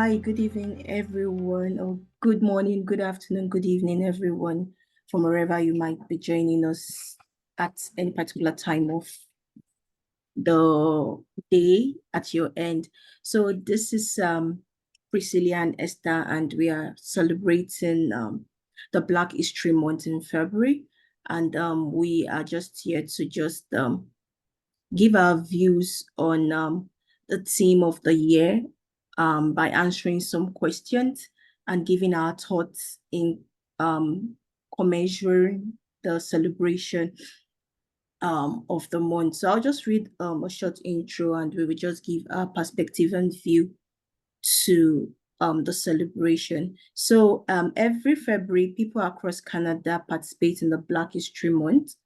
Hi, good evening, everyone, or good morning, good afternoon, good evening, everyone, from wherever you might be joining us at any particular time of the day at your end. So this is Priscilla and Esther, and we are celebrating the Black History Month in February, and we are just here to just give our views on the theme of the year by answering some questions and giving our thoughts in commensuring the celebration of the month. So I'll just read a short intro and we will just give our perspective and view to the celebration. So every February, people across Canada participate in the Black History Month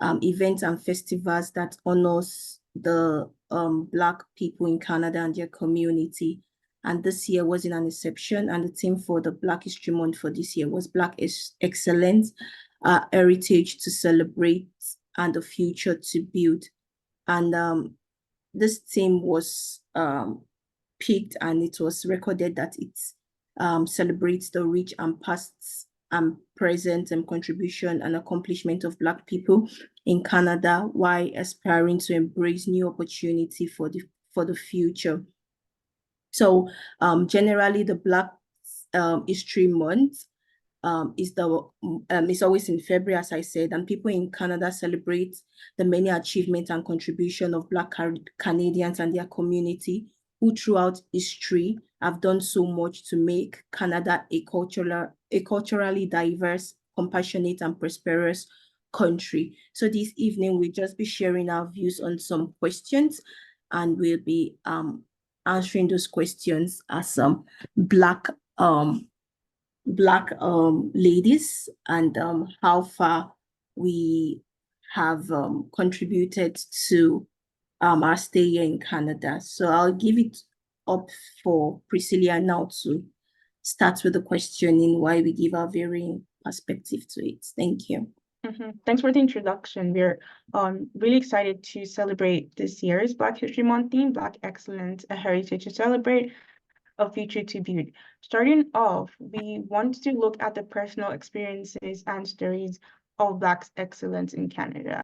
events and festivals that honors the Black people in Canada and their community. And this year wasn't an exception. And the theme for the Black History Month for this year was Black Excellence, Heritage to Celebrate and the Future to Build. And this theme was picked and it was recorded that it celebrates the rich and past and present and contribution and accomplishment of Black people in Canada while aspiring to embrace new opportunity for the future. So generally the Black History Month is always in February, as I said, and people in Canada celebrate the many achievements and contribution of Black Canadians and their community who throughout history have done so much to make Canada a culturally diverse, compassionate, and prosperous country. So this evening, we'll just be sharing our views on some questions, and we'll be answering those questions as some Black ladies and how far we have contributed to our stay here in Canada. So I'll give it up for Priscilla now to start with the questioning while we give our varying perspective to it. Thank you. Thanks for the introduction. We're really excited to celebrate this year's Black History Month theme, Black Excellence, a heritage to celebrate, a future to build. Starting off, we want to look at the personal experiences and stories of Black excellence in Canada.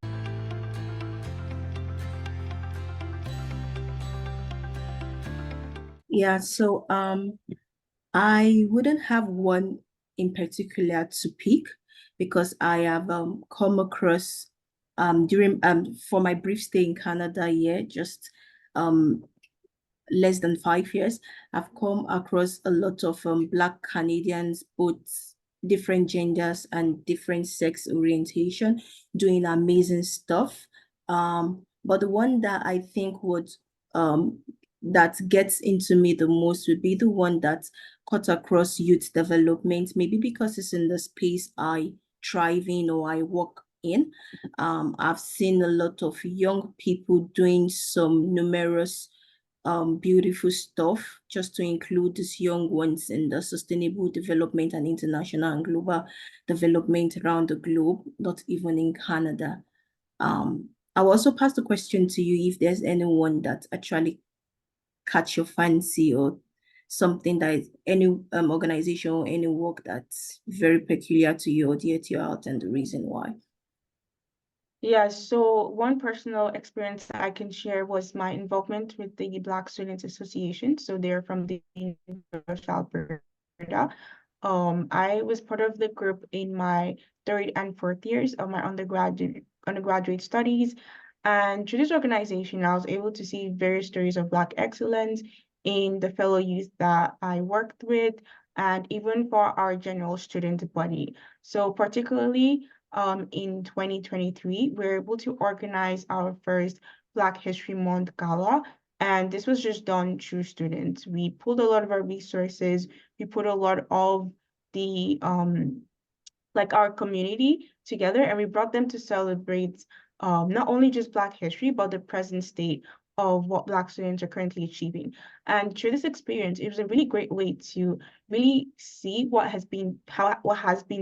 Yeah, so I wouldn't have one in particular to pick because I have come across during for my brief stay in Canada here, just less than 5 years, I've come across a lot of Black Canadians, both different genders and different sex orientation, doing amazing stuff. But the one that I think would that gets into me the most would be the one that cut across youth development, maybe because it's in the space I thrive in or I work in. I've seen a lot of young people doing some numerous beautiful stuff, just to include these young ones in the sustainable development and international and global development around the globe, not even in Canada. I'll also pass the question to you if there's anyone that actually catch your fancy or something that is any organization or any work that's very peculiar to you or dear to your heart and the reason why. Yeah, so one personal experience that I can share was my involvement with the Black Students Association. So they're from the University of Alberta. I was part of the group in my third and fourth years of my undergraduate studies. And through this organization, I was able to see various stories of Black excellence in the fellow youth that I worked with, and even for our general student body. So particularly, in 2023, we were able to organize our first Black History Month Gala. And this was just done through students. We pulled a lot of our resources. We put a lot of the like our community together, and we brought them to celebrate not only just Black history, but the present state of what Black students are currently achieving. And through this experience, it was a really great way to really see what has been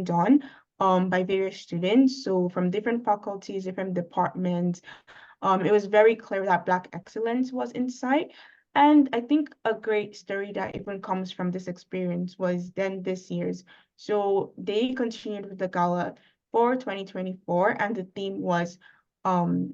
done by various students. So from different faculties, different departments, it was very clear that Black excellence was in sight. And I think a great story that even comes from this experience was then this year's. So they continued with the gala for 2024, and the theme was um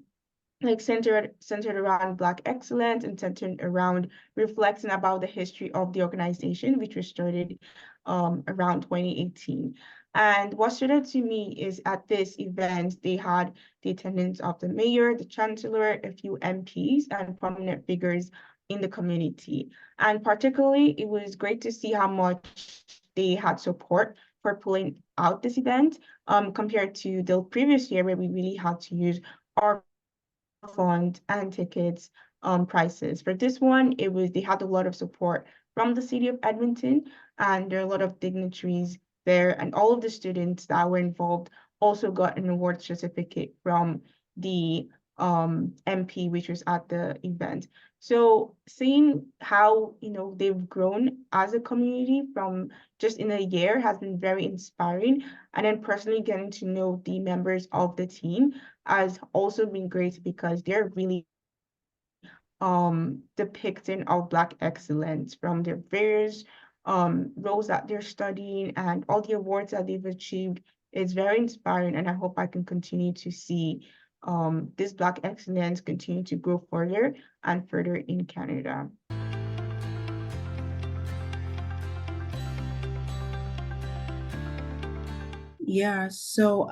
like centered around Black excellence and centered around reflecting about the history of the organization, which was started around 2018. And what stood out to me is at this event, they had the attendance of the mayor, the chancellor, a few MPs, and prominent figures in the community. And particularly, it was great to see how much they had support for pulling out this event compared to the previous year where we really had to use our fund and tickets prices. For this one, they had a lot of support from the city of Edmonton, and there are a lot of dignitaries there, and all of the students that were involved also got an award certificate from the MP, which was at the event. So seeing how they've grown as a community from just in a year has been very inspiring. And then personally getting to know the members of the team has also been great because they're really depicting of Black excellence from their various roles that they're studying and all the awards that they've achieved. It's very inspiring, and I hope I can continue to see this Black excellence continue to grow further and further in Canada. Yeah, so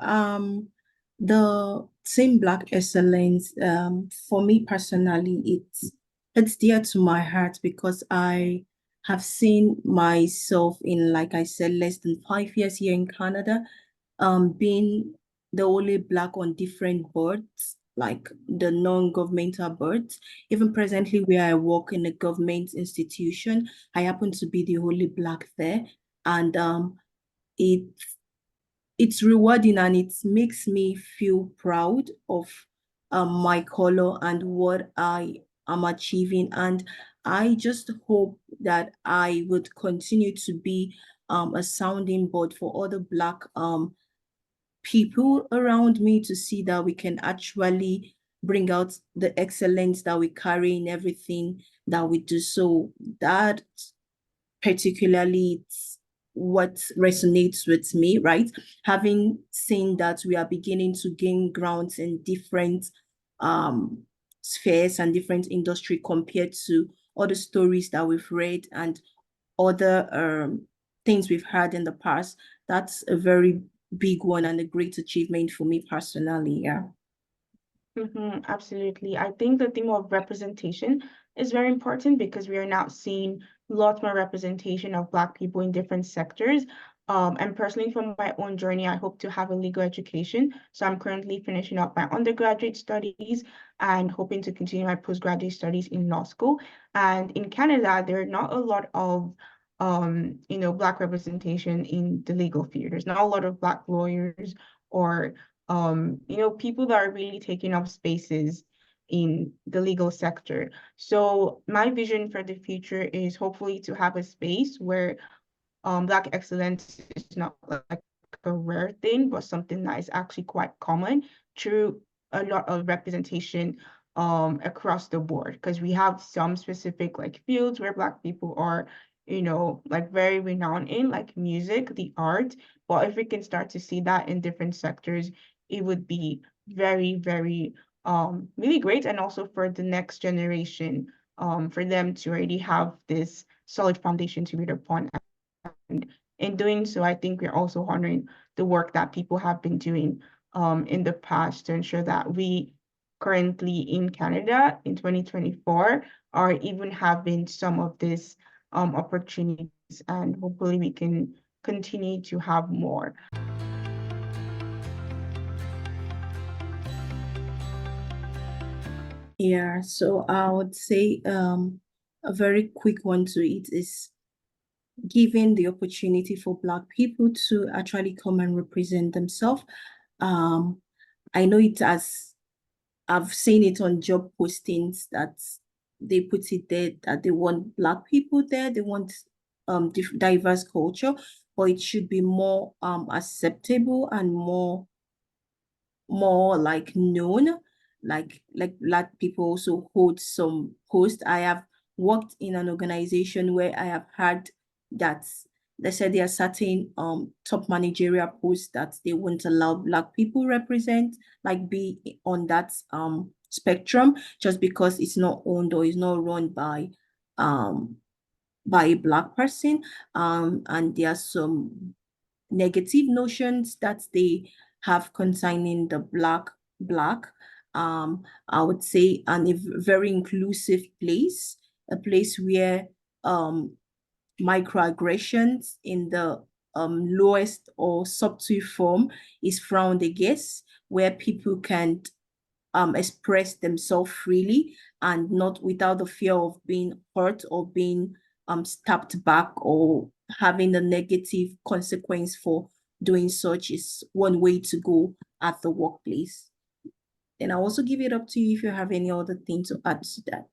the same Black excellence, for me personally, it's dear to my heart because I have seen myself in, like I said, less than 5 years here in Canada, being the only Black on different boards, like the non-governmental boards. Even presently, where I work in a government institution, I happen to be the only Black there, and it it's rewarding and it makes me feel proud of my color and what I am achieving. And I just hope that I would continue to be a sounding board for other Black people around me to see that we can actually bring out the excellence that we carry in everything that we do. So that particularly it's what resonates with me, right? Having seen that we are beginning to gain grounds in different spheres and different industry compared to other stories that we've read and other things we've heard in the past. That's a very big one and a great achievement for me personally. Yeah. Absolutely. I think the theme of representation is very important because we are now seeing lots more representation of Black people in different sectors. And personally, from my own journey, I hope to have a legal education. So I'm currently finishing up my undergraduate studies and hoping to continue my postgraduate studies in law school. And in Canada, there are not a lot of Black representation in the legal field. There's not a lot of Black lawyers or people that are really taking up spaces in the legal sector. So my vision for the future is hopefully to have a space where Black excellence is not like a rare thing, but something that is actually quite common through a lot of representation across the board. Because we have some specific like fields where Black people are, like very renowned in, like music, the art. But if we can start to see that in different sectors, it would be very, very really great. And also for the next generation, for them to already have this solid foundation to build upon. And in doing so, I think we're also honoring the work that people have been doing in the past to ensure that we currently in Canada in 2024 are even having some of these opportunities, and hopefully we can continue to have more. Yeah, so I would say a very quick one to it is giving the opportunity for Black people to actually come and represent themselves. Um, I know it as I've seen it on job postings that they put it there that they want Black people there, they want diverse culture, but it should be more acceptable and more like known, like Black people also hold some post. I have worked in an organization where I have heard that they said there are certain top managerial posts that they won't allow Black people represent, like be on that spectrum, just because it's not owned or is not run by a Black person. And there are some negative notions that they have concerning the black. I would say, and a very inclusive place, a place where microaggressions in the lowest or subtle form is frowned against, where people can express themselves freely and not without the fear of being hurt or being stabbed back or having a negative consequence for doing such is one way to go at the workplace. And I'll also give it up to you if you have any other thing to add to that.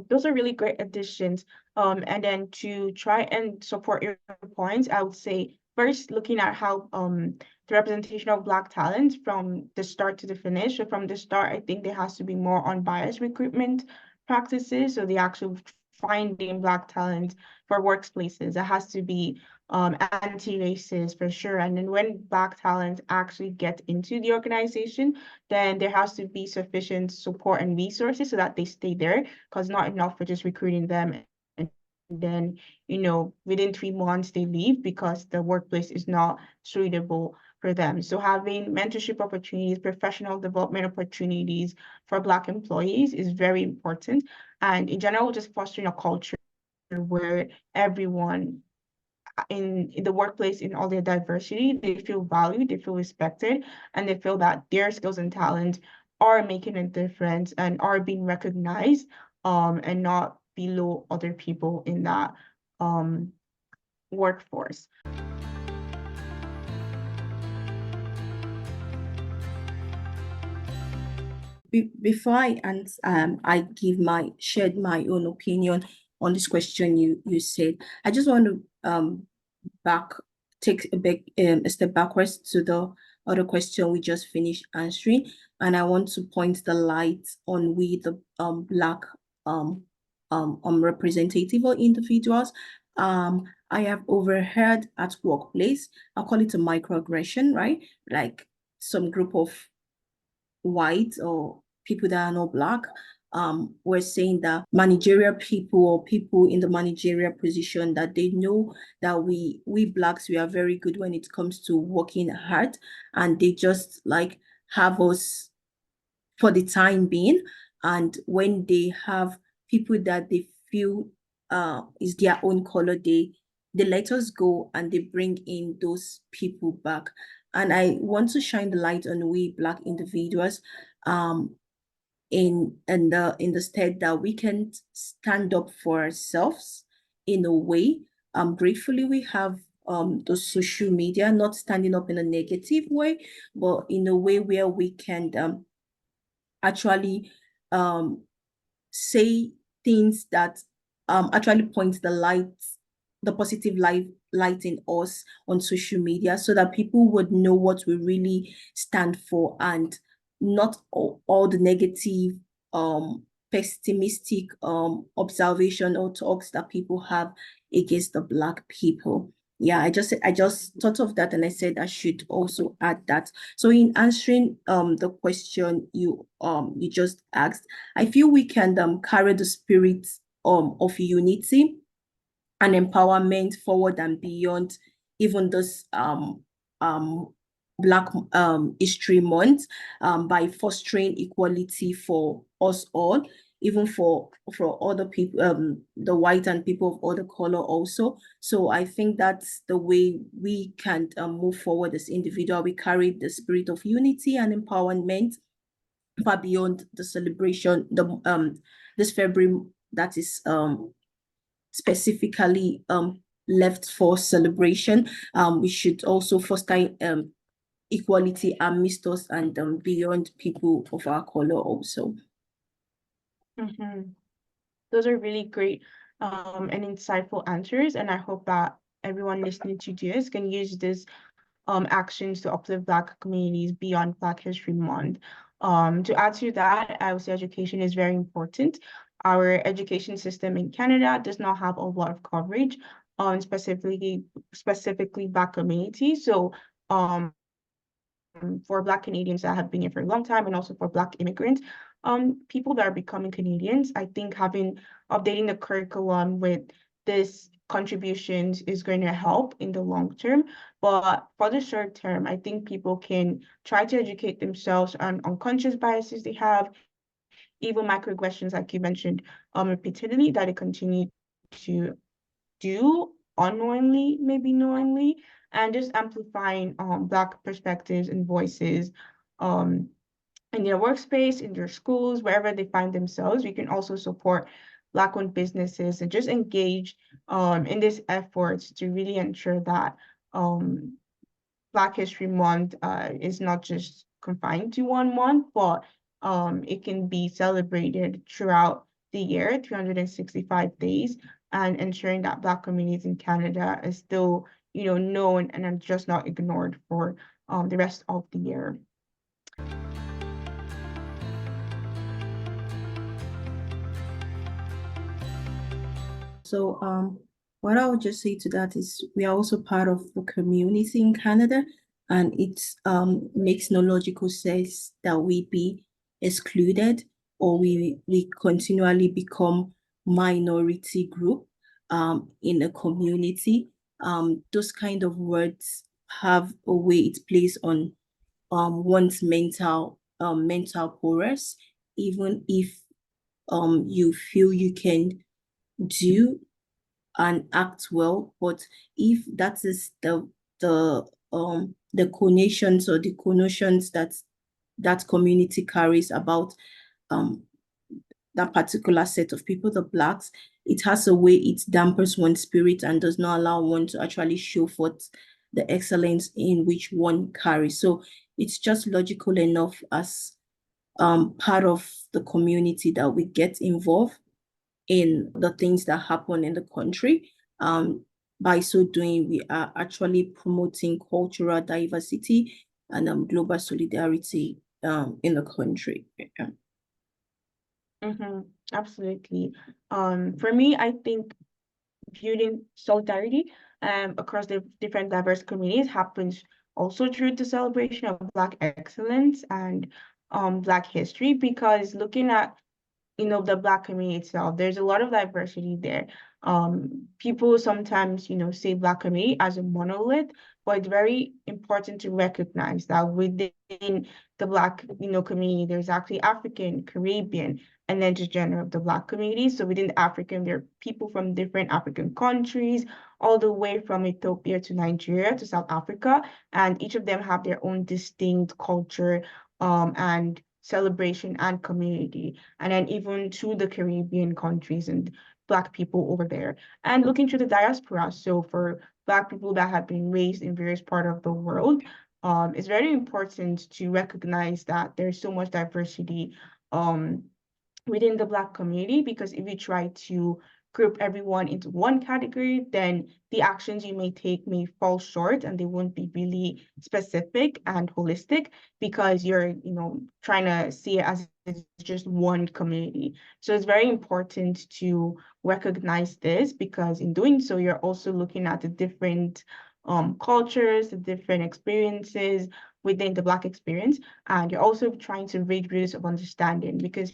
Those are really great additions. And then to try and support your points, I would say first looking at how the representation of Black talent from the start to the finish. So from the start, I think there has to be more unbiased recruitment practices. So the actual finding Black talent for workplaces, it has to be anti-racist for sure. And then when Black talent actually get into the organization, then there has to be sufficient support and resources so that they stay there, because not enough for just recruiting them and then, within 3 months they leave because the workplace is not suitable for them. So having mentorship opportunities, professional development opportunities for Black employees is very important. And in general, just fostering a culture where everyone in the workplace, in all their diversity, they feel valued, they feel respected, and they feel that their skills and talents are making a difference and are being recognized, and not below other people in that workforce. Before I give my shared my own opinion on this question you said, I just want to back take a step backwards to the other question we just finished answering, and I want to point the light on we the Black representative or individuals. I have overheard at workplace, I'll call it a microaggression, right? Like some group of white or people that are not Black were saying that managerial people or people in the managerial position, that they know that we Blacks, we are very good when it comes to working hard, and they just like have us for the time being. And when they have people that they feel is their own color, they let us go and they bring in those people back. And I want to shine the light on we Black individuals in the state that we can stand up for ourselves in a way. Gratefully we have the social media, not standing up in a negative way, but in a way where we can actually say things that actually point the positive light in us on social media, so that people would know what we really stand for, and not all the negative pessimistic observation or talks that people have against the Black people. Yeah, I just thought of that, and I said I should also add that. So in answering the question you just asked, I feel we can carry the spirit of unity and empowerment forward and beyond even this Black History Month, by fostering equality for us all, even for other people, the white and people of other color also. So I think that's the way we can move forward as individual. We carry the spirit of unity and empowerment far beyond the celebration, this February that is specifically left for celebration. We should also foster equality amidst us and beyond people of our color also. Those are really great and insightful answers, and I hope that everyone listening to this can use this actions to uplift Black communities beyond Black History Month. To add to that, I would say education is very important. our education system in Canada does not have a lot of coverage on specifically Black communities. So for Black Canadians that have been here for a long time and also for Black immigrants, people that are becoming Canadians, I think having updating the curriculum with this contributions is going to help in the long term. But for the short term, I think people can try to educate themselves on unconscious biases they have, even microaggressions, like you mentioned, repeatedly, that they continue to do unknowingly, maybe knowingly, and just amplifying Black perspectives and voices um, in their workspace, in their schools, wherever they find themselves. We can also support Black-owned businesses and just engage in this efforts to really ensure that Black History Month is not just confined to 1 month, but it can be celebrated throughout the year, 365 days, and ensuring that Black communities in Canada is still, known and are just not ignored for the rest of the year. So what I would just say to that is we are also part of the community in Canada, and it makes no logical sense that we be excluded or we continually become minority group in a community. Those kind of words have a way it plays on one's mental progress, even if you feel you can do and act well, but if that is the connotations or the connotations that that community carries about um that particular set of people, the Blacks, it has a way it dampers one's spirit and does not allow one to actually show forth the excellence in which one carries. So it's just logical enough as part of the community that we get involved in the things that happen in the country. By so doing, we are actually promoting cultural diversity and global solidarity in the country. Yeah. Absolutely. For me, I think building solidarity across the different diverse communities happens also through the celebration of Black excellence and Black history, because looking at the Black community itself, there's a lot of diversity there. People sometimes, say Black community as a monolith, but it's very important to recognize that within the Black, community, there's actually African, Caribbean, and then just general the Black community. So within the African, there are people from different African countries, all the way from Ethiopia to Nigeria to South Africa, and each of them have their own distinct culture and celebration and community, and then even to the Caribbean countries and Black people over there. And looking to the diaspora, so for Black people that have been raised in various parts of the world, it's very important to recognize that there's so much diversity um, within the Black community, because if you try to group everyone into one category, then the actions you may take may fall short and they won't be really specific and holistic, because you're, trying to see it as it's just one community. So it's very important to recognize this, because in doing so, you're also looking at the different cultures, the different experiences within the Black experience, and you're also trying to raise bridges of understanding, because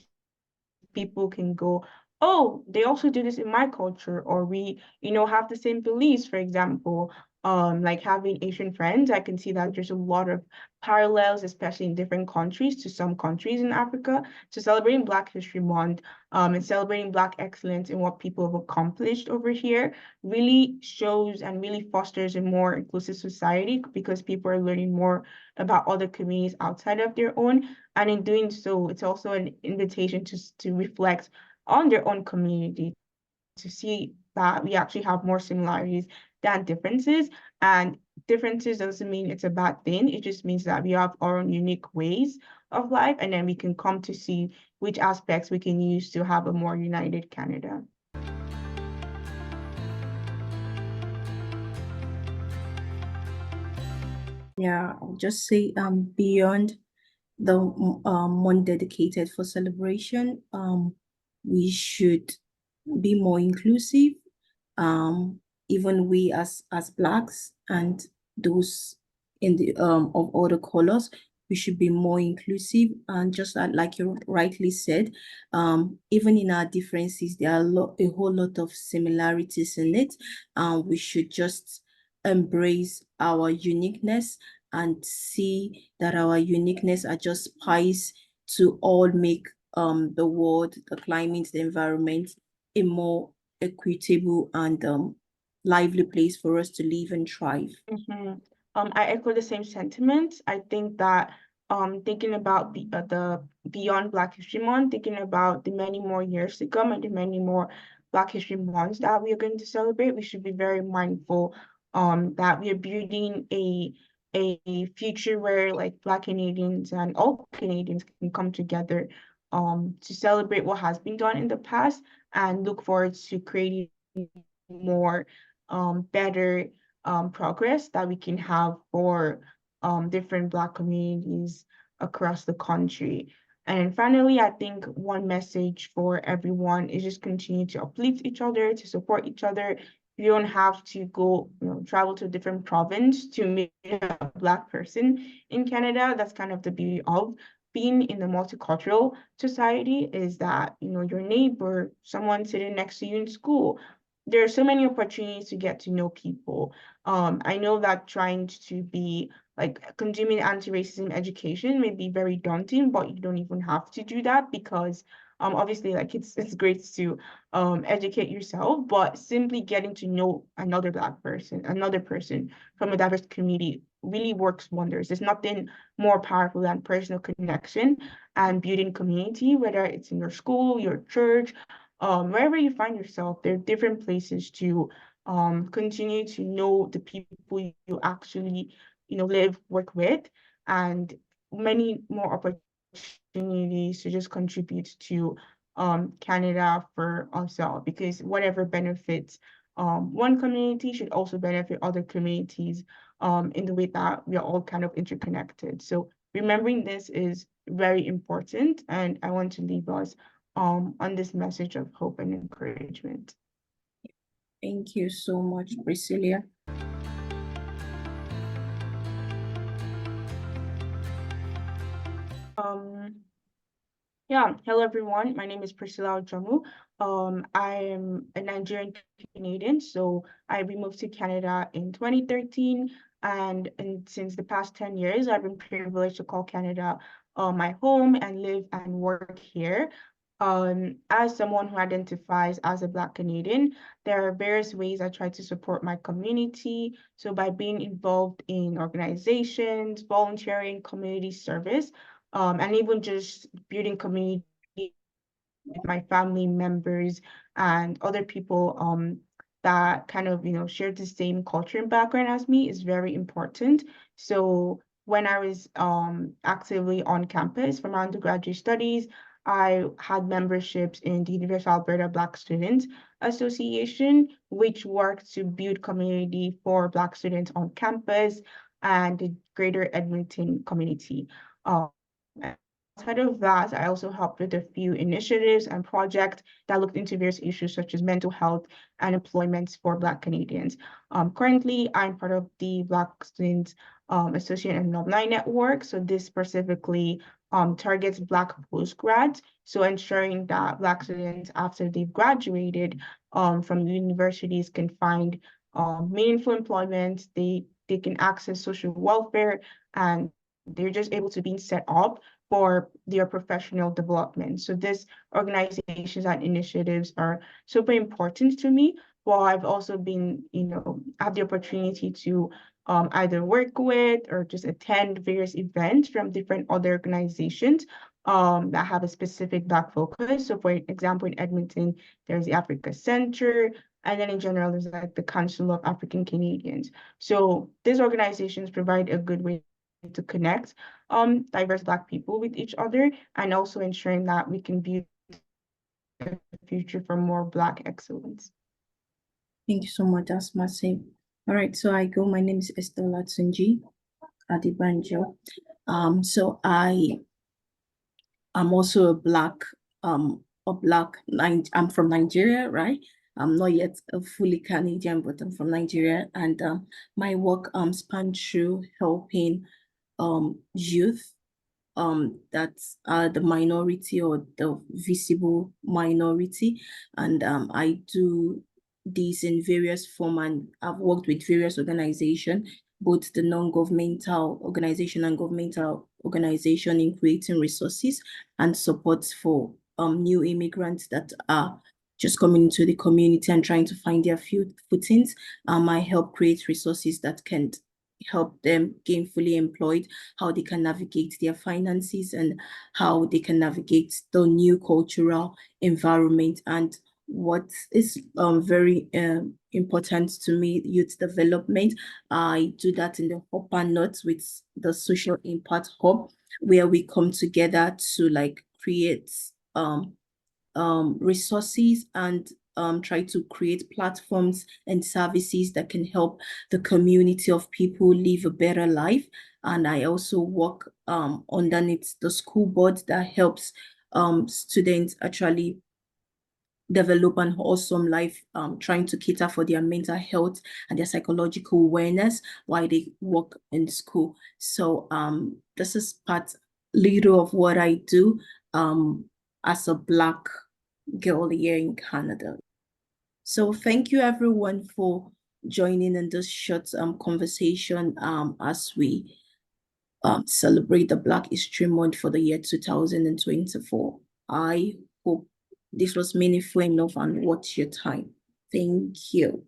people can go, oh, they also do this in my culture, or we, have the same beliefs, for example. Like having Asian friends, I can see that there's a lot of parallels, especially in different countries, to some countries in Africa. So celebrating Black History Month, and celebrating Black excellence in what people have accomplished over here really shows and really fosters a more inclusive society, because people are learning more about other communities outside of their own. And in doing so, it's also an invitation to reflect on their own community, to see that we actually have more similarities than differences. And differences doesn't mean it's a bad thing. It just means that we have our own unique ways of life, and then we can come to see which aspects we can use to have a more united Canada. Yeah, I'll just say beyond the month dedicated for celebration, we should be more inclusive. Even we as Blacks and those in the of other colors, we should be more inclusive. And just like you rightly said, even in our differences, there are a whole lot of similarities in it. We should just embrace our uniqueness and see that our uniqueness are just spice to all make the world, the climate, the environment a more equitable and lively place for us to live and thrive. Mm-hmm. I echo the same sentiments. I think that thinking about the beyond Black History Month, thinking about the many more years to come and the many more Black History Months that we are going to celebrate, we should be very mindful that we are building a future where like Black Canadians and all Canadians can come together to celebrate what has been done in the past and look forward to creating more better progress that we can have for different Black communities across the country. And finally, I think one message for everyone is just continue to uplift each other, to support each other. You don't have to go, travel to a different province to meet a Black person in Canada. That's kind of the beauty of being in a multicultural society is that, your neighbor, someone sitting next to you in school, there are so many opportunities to get to know people. I know that trying to be like consuming anti-racism education may be very daunting, but you don't even have to do that because obviously like it's great to educate yourself, but simply getting to know another person from a diverse community really works wonders. There's nothing more powerful than personal connection and building community, whether it's in your school, your church, wherever you find yourself, there are different places to continue to know the people you actually, live, work with, and many more opportunities to just contribute to Canada for ourselves because whatever benefits one community should also benefit other communities in the way that we are all kind of interconnected. So remembering this is very important, and I want to leave us on this message of hope and encouragement. Thank you so much, Priscilla. Um, Yeah, hello everyone. My name is Priscilla Ojomu. I am a Nigerian Canadian, so I removed to Canada in 2013, and since the past 10 years, I've been privileged to call Canada my home and live and work here. As someone who identifies as a Black Canadian, there are various ways I try to support my community. So by being involved in organizations, volunteering, community service, and even just building community with my family members and other people that kind of share the same culture and background as me is very important. So when I was actively on campus for my undergraduate studies, I had memberships in the University of Alberta Black Students Association, which worked to build community for Black students on campus and the greater Edmonton community. Um, Outside of that, I also helped with a few initiatives and projects that looked into various issues such as mental health and employment for Black Canadians. Currently, I'm part of the Black Students Associate and Alumni Network. So this specifically targets Black postgrads. So ensuring that Black students, after they've graduated from universities, can find meaningful employment. They can access social welfare, and they're just able to be set up for their professional development. So these organizations and initiatives are super important to me. While I've also been, have the opportunity to either work with or just attend various events from different other organizations that have a specific Black focus. So for example, in Edmonton, there's the Africa Center, and then in general, there's like the Council of African Canadians. So these organizations provide a good way to connect diverse Black people with each other and also ensuring that we can build a future for more Black excellence. Thank you so much. That's massive. All right, so I go. My name is Esther Latsunji Adibanjo. So I am also a Black a Black, I'm from Nigeria, right? I'm not yet a fully Canadian, but I'm from Nigeria, and my work spanned through helping youth that are the minority or the visible minority. And I do this in various form, and I've worked with various organizations, both the non-governmental organization and governmental organization, in creating resources and support for new immigrants that are just coming into the community and trying to find their footings. I help create resources that can help them gainfully employed, how they can navigate their finances, and how they can navigate the new cultural environment. And what is very important to me, youth development. I do that in the Upper North with the Social Impact Hub, where we come together to like create resources and try to create platforms and services that can help the community of people live a better life. And I also work underneath the school board that helps students actually develop an awesome life, trying to cater for their mental health and their psychological awareness while they work in school. So this is part little of what I do as a Black girl here in Canada. So thank you everyone for joining in this short conversation as we celebrate the Black History Month for the year 2024. I hope this was meaningful enough and worth your time. Thank you.